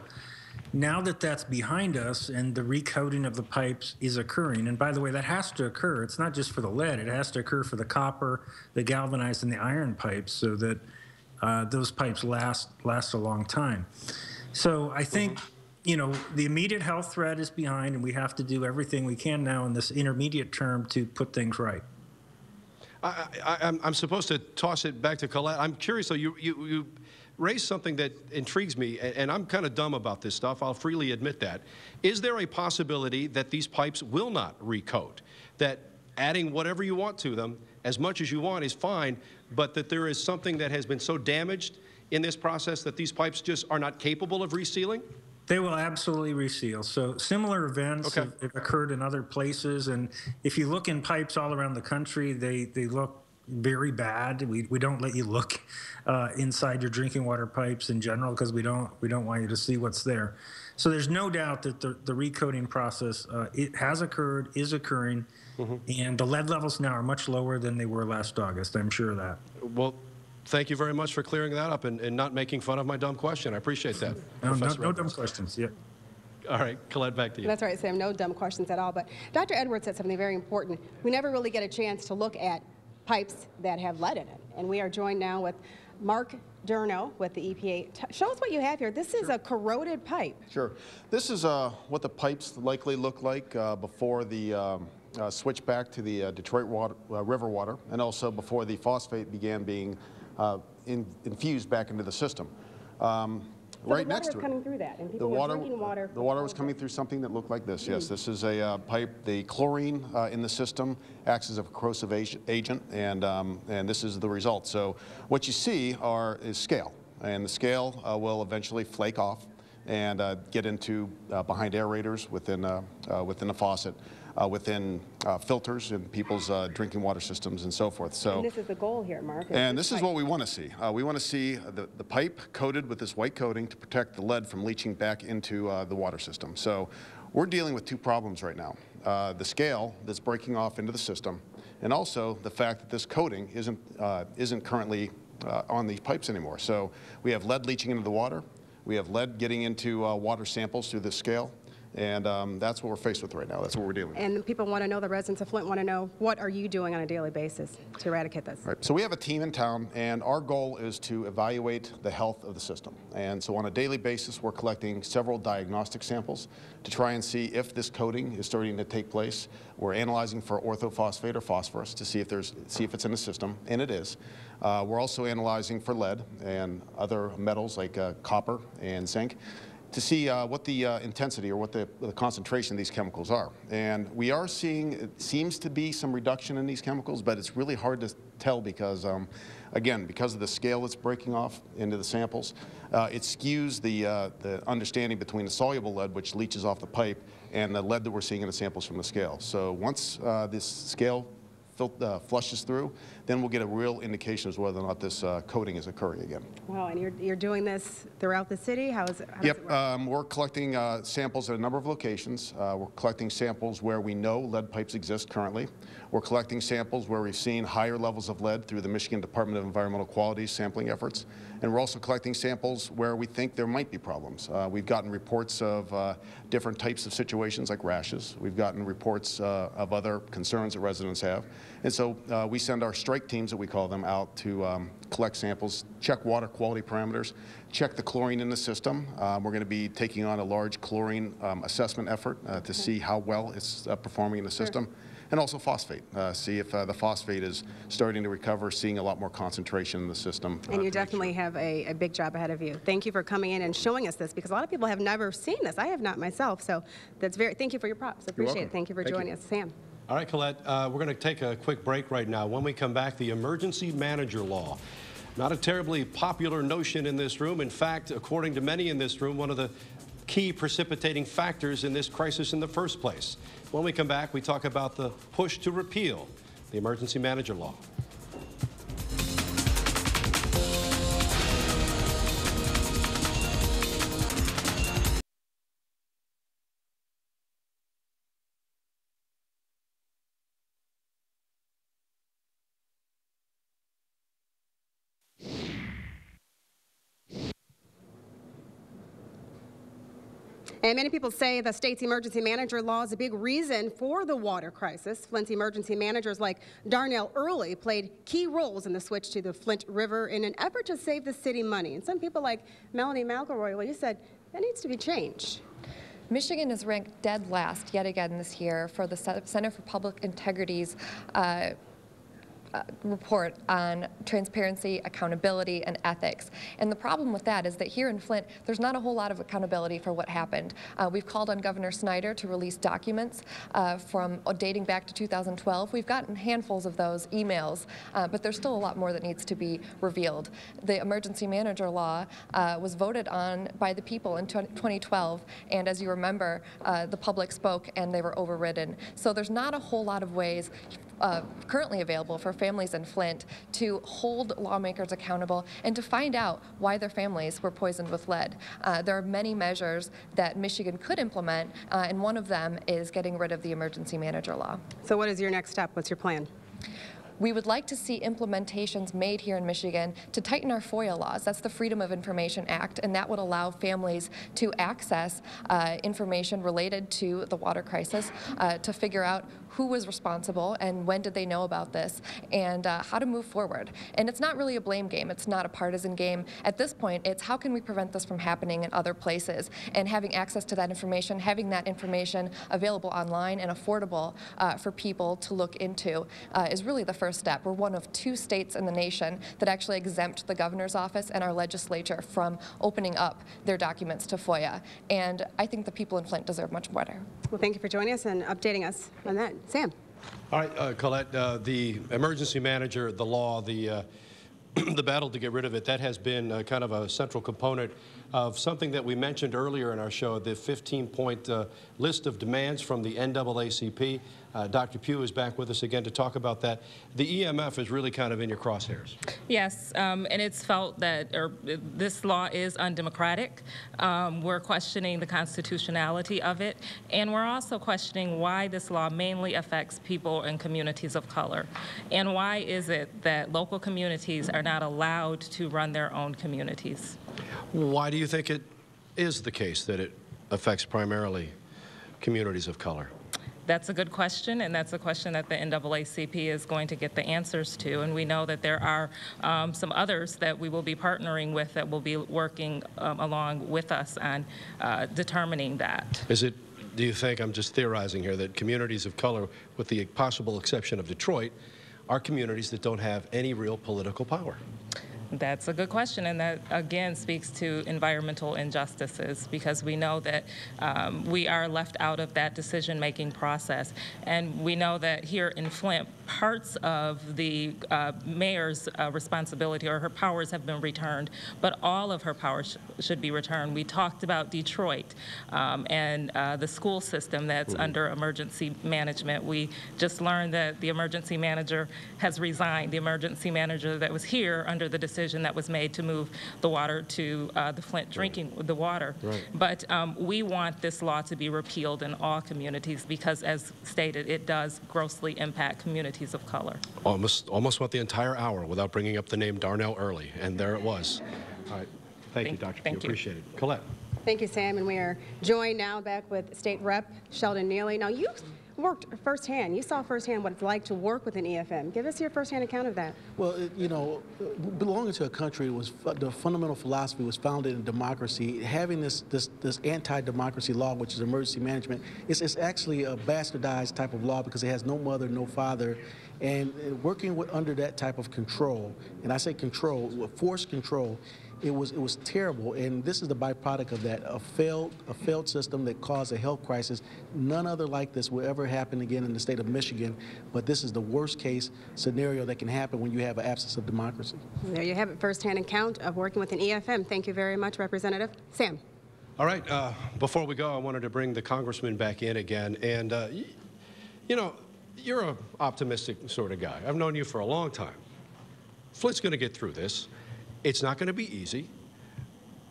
now that that's behind us and the recoating of the pipes is occurring, and by the way, that has to occur. It's not just for the lead. It has to occur for the copper, the galvanized, and the iron pipes so that those pipes last a long time. So I think, the immediate health threat is behind, and we have to do everything we can now in this intermediate term to put things right. I'm supposed to toss it back to Colette. I'm curious, though, you raised something that intrigues me, and I'm kind of dumb about this stuff. I'll freely admit that. Is there a possibility that these pipes will not recoat, that adding whatever you want to them, as much as you want, is fine, but that there is something that has been so damaged in this process that these pipes just are not capable of resealing? They will absolutely reseal. So similar events have occurred in other places, and if you look in pipes all around the country, they look very bad. We don't let you look inside your drinking water pipes in general because we don't want you to see what's there. So there's no doubt that the recoating process it has occurred, is occurring, and the lead levels now are much lower than they were last August. I'm sure of that. Well, thank you very much for clearing that up and not making fun of my dumb question. I appreciate that. No dumb questions. Yeah. All right, Colette, back to you. That's right, Sam. No dumb questions at all. But Dr. Edwards said something very important. We never really get a chance to look at pipes that have lead in it. And we are joined now with Mark Durno with the EPA. Show us what you have here. This is a corroded pipe. Sure. This is what the pipes likely look like before the switch back to the Detroit River water, and also before the phosphate began being infused back into the system. Right next to it. Coming through that, and people were drinking water. The water was coming through something that looked like this. Yes, this is a pipe. The chlorine in the system acts as a corrosive agent, and this is the result. So what you see is scale, and the scale will eventually flake off and get into behind aerators within the faucet. within filters in people's drinking water systems and so forth. So, and this is the goal here, Mark. And this is what we want to see. We want to see the pipe coated with this white coating to protect the lead from leaching back into the water system. So we're dealing with two problems right now. The scale that's breaking off into the system, and also the fact that this coating isn't currently on these pipes anymore. So we have lead leaching into the water. We have lead getting into water samples through this scale. And that's what we're faced with right now. That's what we're dealing with. And people want to know, the residents of Flint want to know, what are you doing on a daily basis to eradicate this? Right. So we have a team in town, and our goal is to evaluate the health of the system. And so on a daily basis, we're collecting several diagnostic samples to try and see if this coating is starting to take place. We're analyzing for orthophosphate or phosphorus to see if it's in the system, and it is. We're also analyzing for lead and other metals like copper and zinc, to see what the intensity or what the concentration of these chemicals are. And we are seeing, it seems to be some reduction in these chemicals, but it's really hard to tell because, again, because of the scale that's breaking off into the samples, it skews the understanding between the soluble lead, which leaches off the pipe, and the lead that we're seeing in the samples from the scale. So once this scale flushes through, then we'll get a real indication as to whether or not this coating is occurring again. Wow, and you're doing this throughout the city? How does it work? We're collecting samples at a number of locations. We're collecting samples where we know lead pipes exist currently. We're collecting samples where we've seen higher levels of lead through the Michigan Department of Environmental Quality sampling efforts. And we're also collecting samples where we think there might be problems. We've gotten reports of different types of situations like rashes. We've gotten reports of other concerns that residents have. And so we send our strike teams, that we call them, out to collect samples, check water quality parameters, check the chlorine in the system. We're going to be taking on a large chlorine assessment effort to see how well it's performing in the system. And also phosphate, see if the phosphate is starting to recover, seeing a lot more concentration in the system. And you definitely have a big job ahead of you. Thank you for coming in and showing us this, because a lot of people have never seen this. I have not myself, so thank you for your props. I appreciate it. Thank you for joining us. Sam. All right, Colette, we're going to take a quick break right now. When we come back, the emergency manager law. Not a terribly popular notion in this room. In fact, according to many in this room, one of the key precipitating factors in this crisis in the first place. When we come back, we talk about the push to repeal the emergency manager law. And many people say the state's emergency manager law is a big reason for the water crisis. Flint's emergency managers like Darnell Early played key roles in the switch to the Flint River in an effort to save the city money. And some people like Melanie McElroy, well, you said that needs to be changed. Michigan is ranked dead last yet again this year for the Center for Public Integrity's report on transparency, accountability, and ethics. And the problem with that is that here in Flint, there's not a whole lot of accountability for what happened. We've called on Governor Snyder to release documents from dating back to 2012. We've gotten handfuls of those emails, but there's still a lot more that needs to be revealed. The emergency manager law was voted on by the people in 2012, and as you remember, the public spoke and they were overridden. So there's not a whole lot of ways currently available for families in Flint to hold lawmakers accountable and to find out why their families were poisoned with lead. There are many measures that Michigan could implement, and one of them is getting rid of the emergency manager law. So what is your next step? What's your plan? We would like to see implementations made here in Michigan to tighten our FOIA laws. That's the Freedom of Information Act, and that would allow families to access information related to the water crisis, to figure out who was responsible and when did they know about this, and how to move forward. And it's not really a blame game. It's not a partisan game. At this point, it's how can we prevent this from happening in other places, and having access to that information, having that information available online and affordable for people to look into is really the first step. We're one of 2 states in the nation that actually exempt the governor's office and our legislature from opening up their documents to FOIA. And I think the people in Flint deserve much better. Well, thank you for joining us and updating us on that. Sam. All right, Colette, the emergency manager, the law, the battle to get rid of it, that has been kind of a central component of something that we mentioned earlier in our show, the 15-point list of demands from the NAACP. Dr. Pugh is back with us again to talk about that. The EMF is really kind of in your crosshairs. Yes, and it's felt that this law is undemocratic. We're questioning the constitutionality of it, and we're also questioning why this law mainly affects people in communities of color. And why is it that local communities are not allowed to run their own communities? Why do you think it is the case that it affects primarily communities of color? That's a good question, and that's a question that the NAACP is going to get the answers to. And we know that there are some others that we will be partnering with that will be working along with us on determining that. Is it, do you think, I'm just theorizing here, that communities of color, with the possible exception of Detroit, are communities that don't have any real political power? That's a good question, and that again speaks to environmental injustices, because we know that we are left out of that decision-making process. And we know that here in Flint, parts of the mayor's responsibility or her powers have been returned, but all of her powers should be returned. We talked about Detroit and the school system that's under emergency management. We just learned that the emergency manager has resigned, the emergency manager that was here under the decision that was made to move the water to the Flint drinking the water. Right. But we want this law to be repealed in all communities because, as stated, it does grossly impact communities of color. Almost went the entire hour without bringing up the name Darnell Early, and there it was. All right. Thank you, Dr. Pugh. Appreciate it. Colette. Thank you, Sam. And we are joined now back with State Rep Sheldon Neely. Now, you worked firsthand. You saw firsthand what it's like to work with an EFM. Give us your firsthand account of that. Well, you know, belonging to a country was the fundamental philosophy was founded in democracy. Having this anti-democracy law, which is emergency management, it's actually a bastardized type of law because it has no mother, no father. And working under that type of control, and I say control, forced control, it was terrible, and this is the byproduct of that, a failed system that caused a health crisis. None other like this will ever happen again in the state of Michigan, but this is the worst case scenario that can happen when you have an absence of democracy. There you have it, firsthand account of working with an EFM. Thank you very much, Representative. Sam. All right, before we go, I wanted to bring the congressman back in again, and you know, you're an optimistic sort of guy. I've known you for a long time. Flint's going to get through this. It's not going to be easy.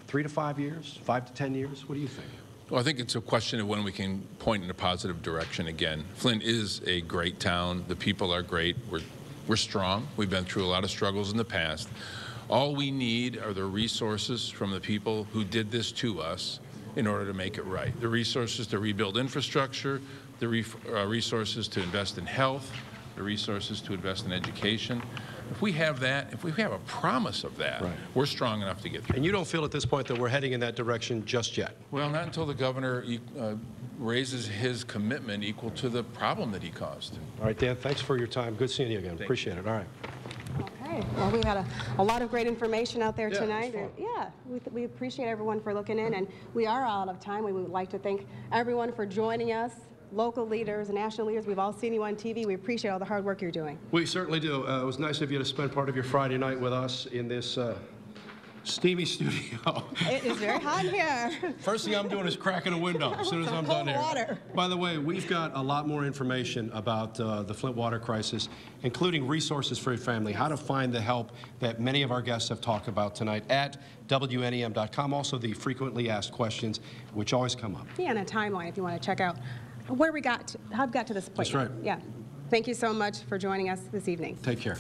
3 to 5 years, 5 to 10 years. What do you think? Well, I think it's a question of when we can point in a positive direction again. Flint is a great town. The people are great. We're strong. We've been through a lot of struggles in the past. All we need are the resources from the people who did this to us in order to make it right. The resources to rebuild infrastructure, the resources to invest in health, the resources to invest in education. If we have that, if we have a promise of that, we're strong enough to get through. And you don't feel at this point that we're heading in that direction just yet? Well, not until the governor raises his commitment equal to the problem that he caused. All right, Dan, thanks for your time. Good seeing you again. Appreciate it. All right. Okay. Well, we've had a lot of great information out there tonight. Yeah, we appreciate everyone for looking in, and we are out of time. We would like to thank everyone for joining us. Local leaders and national leaders, we've all seen you on TV. We appreciate all the hard work you're doing. We certainly do. It was nice of you to spend part of your Friday night with us in this steamy studio. It is very hot here. First thing I'm doing is cracking a window as soon as I'm done here. Water. By the way, we've got a lot more information about the Flint water crisis, including resources for your family, how to find the help that many of our guests have talked about tonight at WNEM.com. Also, the frequently asked questions, which always come up. Yeah, and a timeline if you want to check out where we got to, how we got to this point. That's right. Yeah. Thank you so much for joining us this evening. Take care.